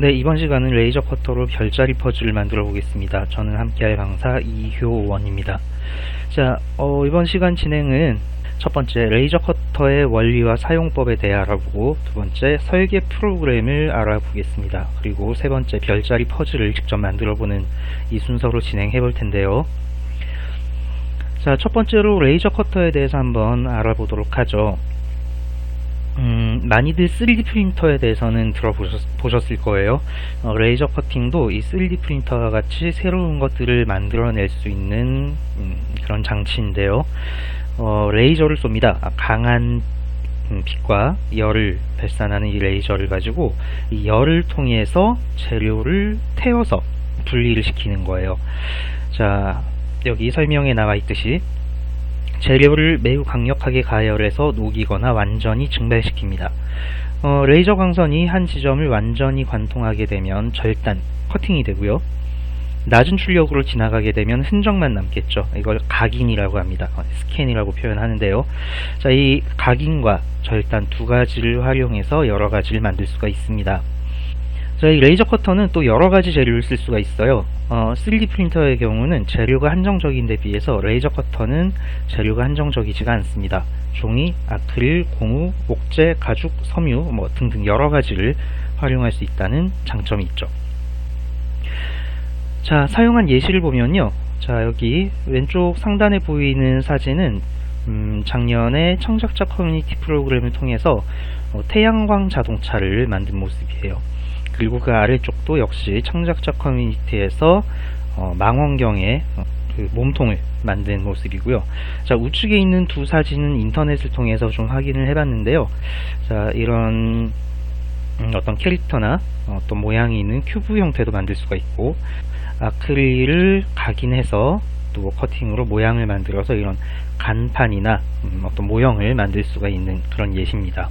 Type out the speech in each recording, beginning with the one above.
네, 이번 시간은 레이저 커터로 별자리 퍼즐을 만들어 보겠습니다. 저는 함께할 강사 이효원입니다. 자, 이번 시간 진행은 첫 번째 레이저 커터의 원리와 사용법에 대해 알아보고, 두 번째 설계 프로그램을 알아보겠습니다. 그리고 세 번째 별자리 퍼즐을 직접 만들어 보는 이 순서로 진행해 볼 텐데요. 자, 첫 번째로 레이저 커터에 대해서 한번 알아보도록 하죠. 많이들 3D 프린터에 대해서는 들어보셨을 거예요. 레이저 커팅도 이 3D 프린터와 같이 새로운 것들을 만들어낼 수 있는 그런 장치인데요. 레이저를 쏩니다. 강한 빛과 열을 발산하는 이 레이저를 가지고 이 열을 통해서 재료를 태워서 분리를 시키는 거예요. 자, 여기 설명에 나와 있듯이 재료를 매우 강력하게 가열해서 녹이거나 완전히 증발시킵니다. 레이저 광선이 한 지점을 완전히 관통하게 되면 절단, 커팅이 되고요. 낮은 출력으로 지나가게 되면 흔적만 남겠죠. 이걸 각인이라고 합니다. 스캔이라고 표현하는데요. 자, 이 각인과 절단 두 가지를 활용해서 여러 가지를 만들 수가 있습니다. 자, 이 레이저 커터는 또 여러 가지 재료를 쓸 수가 있어요. 3D 프린터의 경우는 재료가 한정적인데 비해서 레이저 커터는 재료가 한정적이지가 않습니다. 종이, 아크릴, 고무, 목재, 가죽, 섬유 등등 여러 가지를 활용할 수 있다는 장점이 있죠. 자, 사용한 예시를 보면요. 자, 여기 왼쪽 상단에 보이는 사진은 작년에 청작자 커뮤니티 프로그램을 통해서 태양광 자동차를 만든 모습이에요. 그리고 그 아래쪽도 역시 청작자 커뮤니티에서 망원경의 그 몸통을 만든 모습이고요. 자, 우측에 있는 두 사진은 인터넷을 통해서 좀 확인을 해봤는데요. 자, 이런 어떤 캐릭터나 어떤 모양이 있는 큐브 형태도 만들 수가 있고, 아크릴을 각인해서 또 커팅으로 모양을 만들어서 이런 간판이나 어떤 모형을 만들 수가 있는 그런 예시입니다.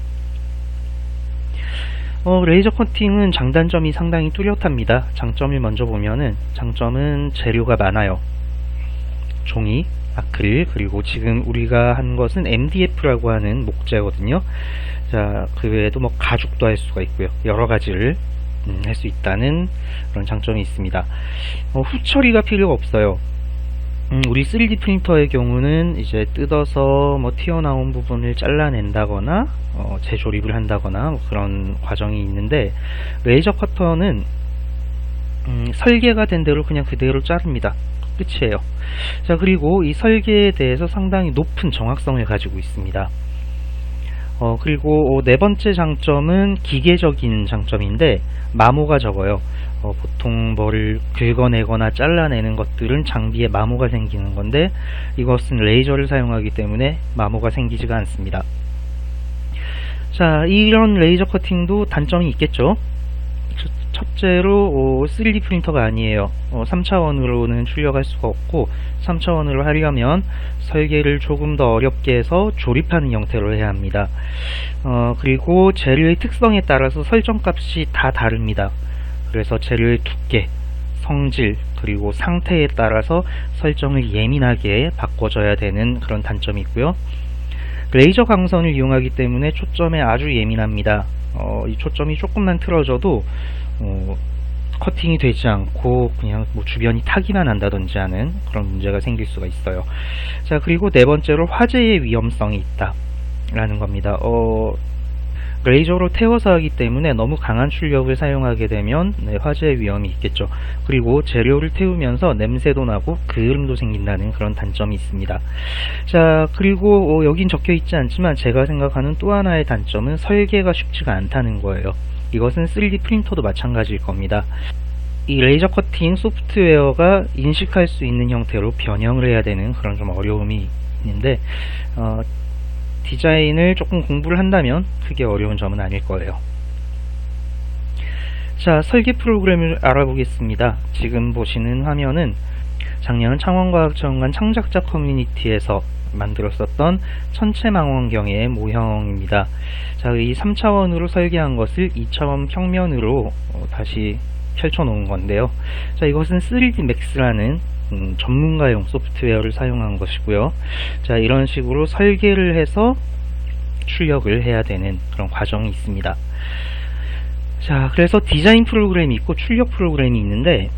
레이저 커팅은 장단점이 상당히 뚜렷합니다. 장점을 먼저 보면은, 장점은 재료가 많아요. 종이, 아크릴, 그리고 지금 우리가 한 것은 MDF라고 하는 목재거든요. 자, 그 외에도 가죽도 할 수가 있고요. 여러 가지를 할 수 있다는 그런 장점이 있습니다. 후처리가 필요가 없어요. 우리 3D 프린터의 경우는 이제 뜯어서 튀어나온 부분을 잘라낸다거나 재조립을 한다거나 그런 과정이 있는데, 레이저 커터는 설계가 된 대로 그냥 그대로 자릅니다. 끝이에요. 자, 그리고 이 설계에 대해서 상당히 높은 정확성을 가지고 있습니다. 그리고 네 번째 장점은 기계적인 장점인데, 마모가 적어요. 보통 뭐를 긁어내거나 잘라내는 것들은 장비에 마모가 생기는 건데, 이것은 레이저를 사용하기 때문에 마모가 생기지가 않습니다. 자, 이런 레이저 커팅도 단점이 있겠죠. 첫째로 3D 프린터가 아니에요. 3차원으로는 출력할 수가 없고, 3차원으로 하려면 설계를 조금 더 어렵게 해서 조립하는 형태로 해야 합니다. 그리고 재료의 특성에 따라서 설정값이 다 다릅니다. 그래서 재료의 두께, 성질, 그리고 상태에 따라서 설정을 예민하게 바꿔줘야 되는 그런 단점이 있고요. 레이저 광선을 이용하기 때문에 초점에 아주 예민합니다. 이 초점이 조금만 틀어져도 커팅이 되지 않고 그냥 주변이 타기만 한다든지 하는 그런 문제가 생길 수가 있어요. 자, 그리고 네 번째로 화재의 위험성이 있다 라는 겁니다. 레이저로 태워서 하기 때문에 너무 강한 출력을 사용하게 되면 화재의 위험이 있겠죠. 그리고 재료를 태우면서 냄새도 나고 그을음도 생긴다는 그런 단점이 있습니다. 자, 그리고 여긴 적혀 있지 않지만 제가 생각하는 또 하나의 단점은 설계가 쉽지가 않다는 거예요. 이것은 3D 프린터도 마찬가지일 겁니다. 이 레이저 커팅 소프트웨어가 인식할 수 있는 형태로 변형을 해야 되는 그런 좀 어려움이 있는데, 디자인을 조금 공부를 한다면 크게 어려운 점은 아닐 거예요. 자, 설계 프로그램을 알아보겠습니다. 지금 보시는 화면은 작년 창원과학정관 창작자 커뮤니티에서 만들었었던 천체 망원경의 모형입니다. 자, 이 3차원으로 설계한 것을 2차원 평면으로 다시 펼쳐놓은 건데요. 자, 이것은 3D Max라는 전문가용 소프트웨어를 사용한 것이고요. 자, 이런 식으로 설계를 해서 출력을 해야 되는 그런 과정이 있습니다. 자, 그래서 디자인 프로그램이 있고 출력 프로그램이 있는데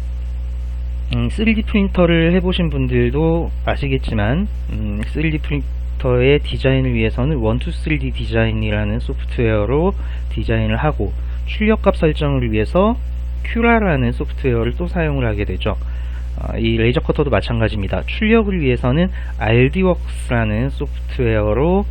3D 프린터를 해보신 분들도 아시겠지만 3D 프린터의 디자인을 위해서는 123D 디자인이라는 소프트웨어로 디자인을 하고 출력값 설정을 위해서 큐라라는 소프트웨어를 또 사용을 하게 되죠. 이 레이저 커터도 마찬가지입니다. 출력을 위해서는 RDworks라는 소프트웨어로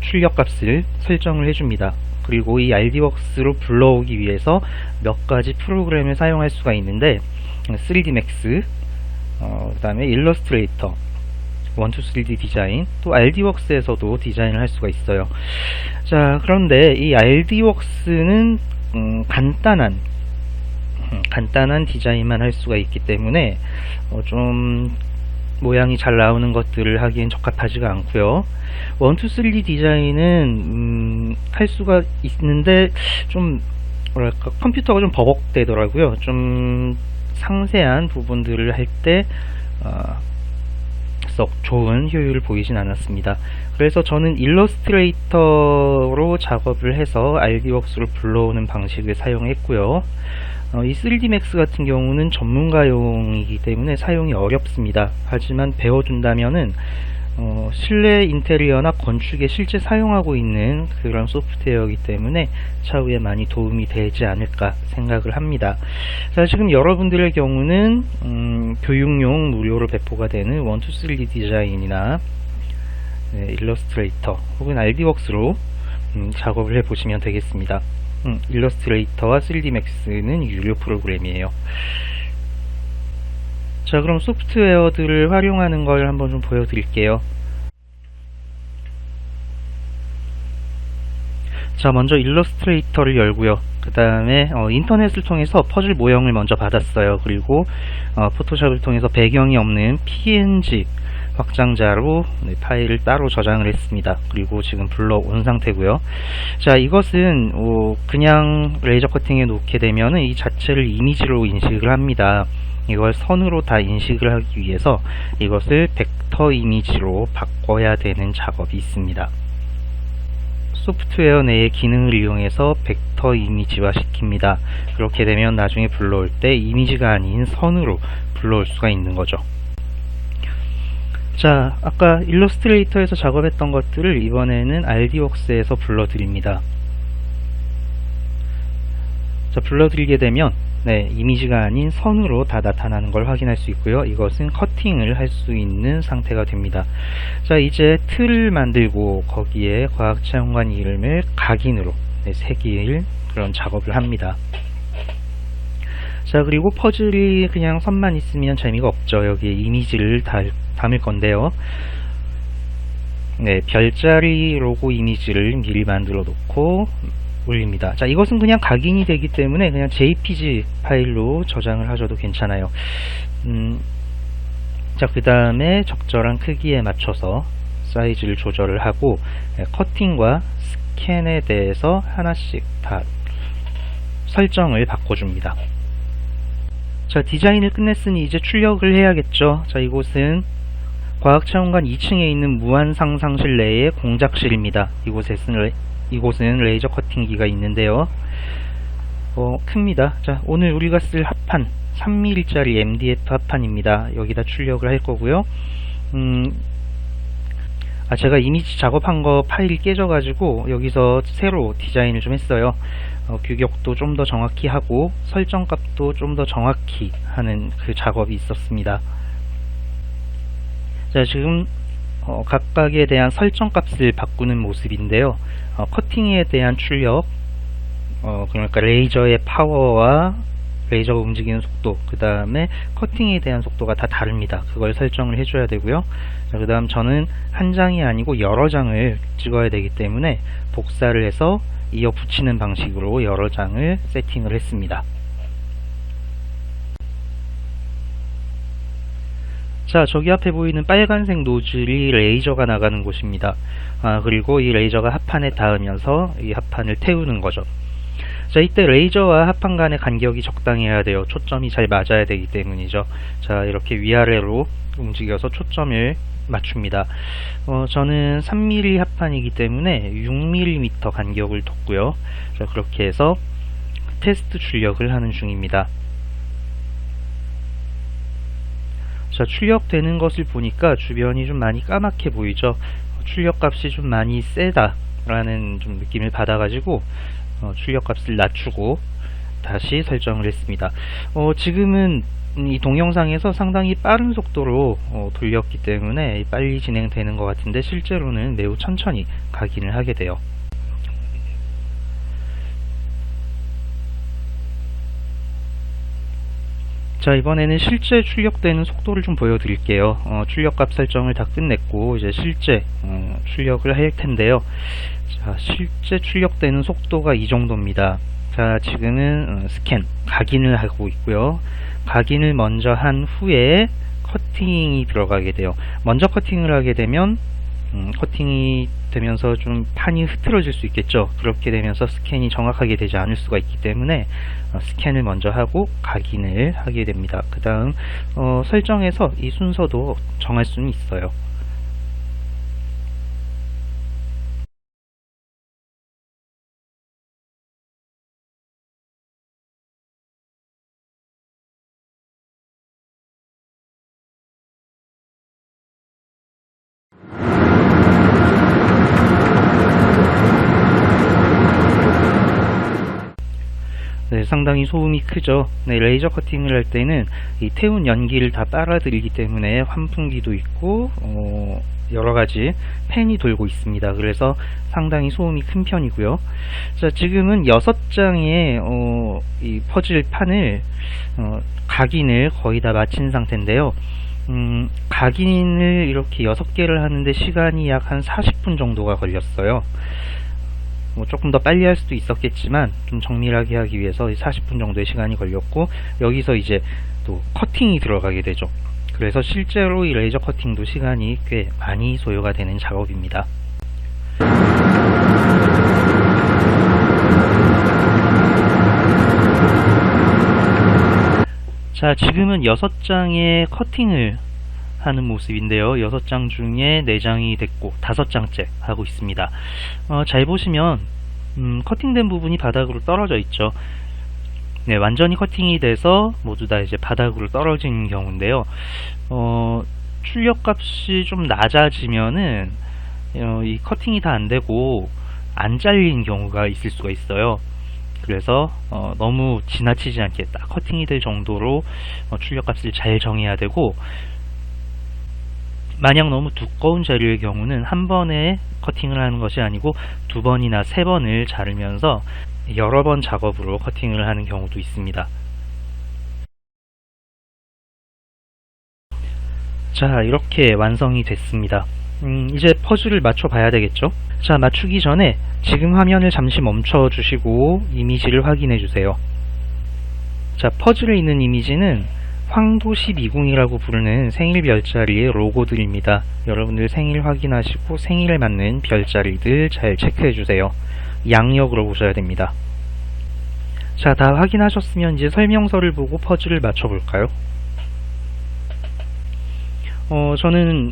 출력값을 설정을 해줍니다. 그리고 이 RDworks로 불러오기 위해서 몇 가지 프로그램을 사용할 수가 있는데 3D Max, 그 다음에 일러스트레이터, 123D 디자인, 또 RDworks에서도 디자인을 할 수가 있어요. 자, 그런데 이 RDworks는 간단한 디자인만 할 수가 있기 때문에 좀 모양이 잘 나오는 것들을 하기엔 적합하지가 않고요. 123D 디자인은 할 수가 있는데 좀 뭐랄까 컴퓨터가 좀 버벅대더라고요. 좀 상세한 부분들을 할 때 썩 좋은 효율을 보이진 않았습니다. 그래서 저는 일러스트레이터로 작업을 해서 RDworks로 불러오는 방식을 사용했고요. 이 3D Max 같은 경우는 전문가용이기 때문에 사용이 어렵습니다. 하지만 배워둔다면은 실내 인테리어나 건축에 실제 사용하고 있는 그런 소프트웨어이기 때문에 차후에 많이 도움이 되지 않을까 생각을 합니다. 자, 지금 여러분들의 경우는 교육용 무료로 배포가 되는 123D 디자인이나 일러스트레이터 혹은 RDworks로 작업을 해보시면 되겠습니다. 일러스트레이터와 3D Max는 유료 프로그램이에요. 자, 그럼 소프트웨어들을 활용하는 걸 한번 좀 보여드릴게요. 자, 먼저 일러스트레이터를 열고요. 그 다음에 인터넷을 통해서 퍼즐 모형을 먼저 받았어요. 그리고 포토샵을 통해서 배경이 없는 PNG 확장자로 파일을 따로 저장을 했습니다. 그리고 지금 불러온 상태고요. 자, 이것은 그냥 레이저 커팅에 놓게 되면 이 자체를 이미지로 인식을 합니다. 이걸 선으로 다 인식을 하기 위해서 이것을 벡터 이미지로 바꿔야 되는 작업이 있습니다. 소프트웨어 내의 기능을 이용해서 벡터 이미지화 시킵니다. 그렇게 되면 나중에 불러올 때 이미지가 아닌 선으로 불러올 수가 있는 거죠. 자, 아까 일러스트레이터에서 작업했던 것들을 이번에는 RDworks에서 불러드립니다. 자, 불러드리게 되면 이미지가 아닌 선으로 다 나타나는 걸 확인할 수 있고요. 이것은 커팅을 할 수 있는 상태가 됩니다. 자, 이제 틀을 만들고 거기에 과학체험관 이름을 각인으로 새길 그런 작업을 합니다. 자, 그리고 퍼즐이 그냥 선만 있으면 재미가 없죠. 여기에 이미지를 담을 건데요. 별자리 로고 이미지를 미리 만들어 놓고 올립니다. 자, 이것은 그냥 각인이 되기 때문에 그냥 JPG 파일로 저장을 하셔도 괜찮아요. 자, 그 다음에 적절한 크기에 맞춰서 사이즈를 조절을 하고 커팅과 스캔에 대해서 하나씩 다 설정을 바꿔줍니다. 자, 디자인을 끝냈으니 이제 출력을 해야겠죠. 자, 이곳은 과학체험관 2층에 있는 무한상상실 내의 공작실입니다. 이곳은 레이저 커팅기가 있는데요. 큽니다. 자, 오늘 우리가 쓸 합판 3mm짜리 MDF 합판입니다. 여기다 출력을 할 거고요. 제가 이미지 작업한 거 파일이 깨져가지고 여기서 새로 디자인을 좀 했어요. 규격도 좀 더 정확히 하고 설정값도 좀 더 정확히 하는 그 작업이 있었습니다. 자, 지금 각각에 대한 설정값을 바꾸는 모습인데요. 커팅에 대한 출력, 그러니까 레이저의 파워와 레이저가 움직이는 속도, 그 다음에 커팅에 대한 속도가 다 다릅니다. 그걸 설정을 해줘야 되고요. 그 다음 저는 한 장이 아니고 여러 장을 찍어야 되기 때문에 복사를 해서 이어 붙이는 방식으로 여러 장을 세팅을 했습니다. 자, 저기 앞에 보이는 빨간색 노즐이 레이저가 나가는 곳입니다. 그리고 이 레이저가 합판에 닿으면서 이 합판을 태우는 거죠. 자, 이때 레이저와 합판 간의 간격이 적당해야 돼요. 초점이 잘 맞아야 되기 때문이죠. 자, 이렇게 위아래로 움직여서 초점을 맞춥니다. 저는 3mm 합판이기 때문에 6mm 간격을 뒀고요. 자, 그렇게 해서 테스트 출력을 하는 중입니다. 자, 출력되는 것을 보니까 주변이 좀 많이 까맣게 보이죠. 출력값이 좀 많이 세다 라는 좀 느낌을 받아가지고 출력값을 낮추고 다시 설정을 했습니다. 지금은 이 동영상에서 상당히 빠른 속도로 돌렸기 때문에 빨리 진행되는 것 같은데 실제로는 매우 천천히 각인을 하게 돼요. 자, 이번에는 실제 출력되는 속도를 좀 보여드릴게요. 출력값 설정을 다 끝냈고 이제 실제 출력을 할 텐데요. 자, 실제 출력되는 속도가 이 정도입니다. 자, 지금은 스캔, 각인을 하고 있고요. 각인을 먼저 한 후에 커팅이 들어가게 돼요. 먼저 커팅을 하게 되면 커팅이 되면서 좀 판이 흐트러질 수 있겠죠. 그렇게 되면서 스캔이 정확하게 되지 않을 수가 있기 때문에 스캔을 먼저 하고 각인을 하게 됩니다. 그 다음 설정에서 이 순서도 정할 수는 있어요. 네, 상당히 소음이 크죠. 네, 레이저 커팅을 할 때는 이 태운 연기를 다 빨아들이기 때문에 환풍기도 있고 여러가지 팬이 돌고 있습니다. 그래서 상당히 소음이 큰 편이고요. 자, 지금은 6장의 이 퍼즐 판을 각인을 거의 다 마친 상태인데요. 각인을 이렇게 6개를 하는데 시간이 약 한 40분 정도가 걸렸어요. 조금 더 빨리 할 수도 있었겠지만 좀 정밀하게 하기 위해서 40분 정도의 시간이 걸렸고, 여기서 이제 또 커팅이 들어가게 되죠. 그래서 실제로 이 레이저 커팅도 시간이 꽤 많이 소요가 되는 작업입니다. 자, 지금은 6장의 커팅을 하는 모습인데요. 6장 중에 4장이 됐고 5장째 하고 있습니다. 잘 보시면 커팅된 부분이 바닥으로 떨어져 있죠. 네, 완전히 커팅이 돼서 모두 다 이제 바닥으로 떨어지는 경우인데요. 출력값이 좀 낮아지면은 이 커팅이 다 안되고 안 잘린 경우가 있을 수가 있어요. 그래서 너무 지나치지 않게 딱 커팅이 될 정도로 출력값을 잘 정해야 되고, 만약 너무 두꺼운 재료의 경우는 한 번에 커팅을 하는 것이 아니고 2번이나 3번을 자르면서 여러 번 작업으로 커팅을 하는 경우도 있습니다. 자, 이렇게 완성이 됐습니다. 이제 퍼즐을 맞춰 봐야 되겠죠. 자, 맞추기 전에 지금 화면을 잠시 멈춰 주시고 이미지를 확인해 주세요. 자, 퍼즐에 있는 이미지는 황도12궁이라고 부르는 생일 별자리의 로고들입니다. 여러분들 생일 확인하시고 생일에 맞는 별자리들 잘 체크해 주세요. 양력으로 보셔야 됩니다. 자, 다 확인하셨으면 이제 설명서를 보고 퍼즐을 맞춰 볼까요? 저는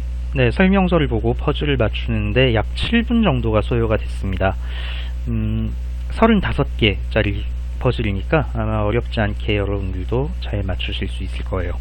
설명서를 보고 퍼즐을 맞추는데 약 7분 정도가 소요가 됐습니다. 35개짜리 퍼즐이니까 아마 어렵지 않게 여러분들도 잘 맞추실 수 있을 거예요.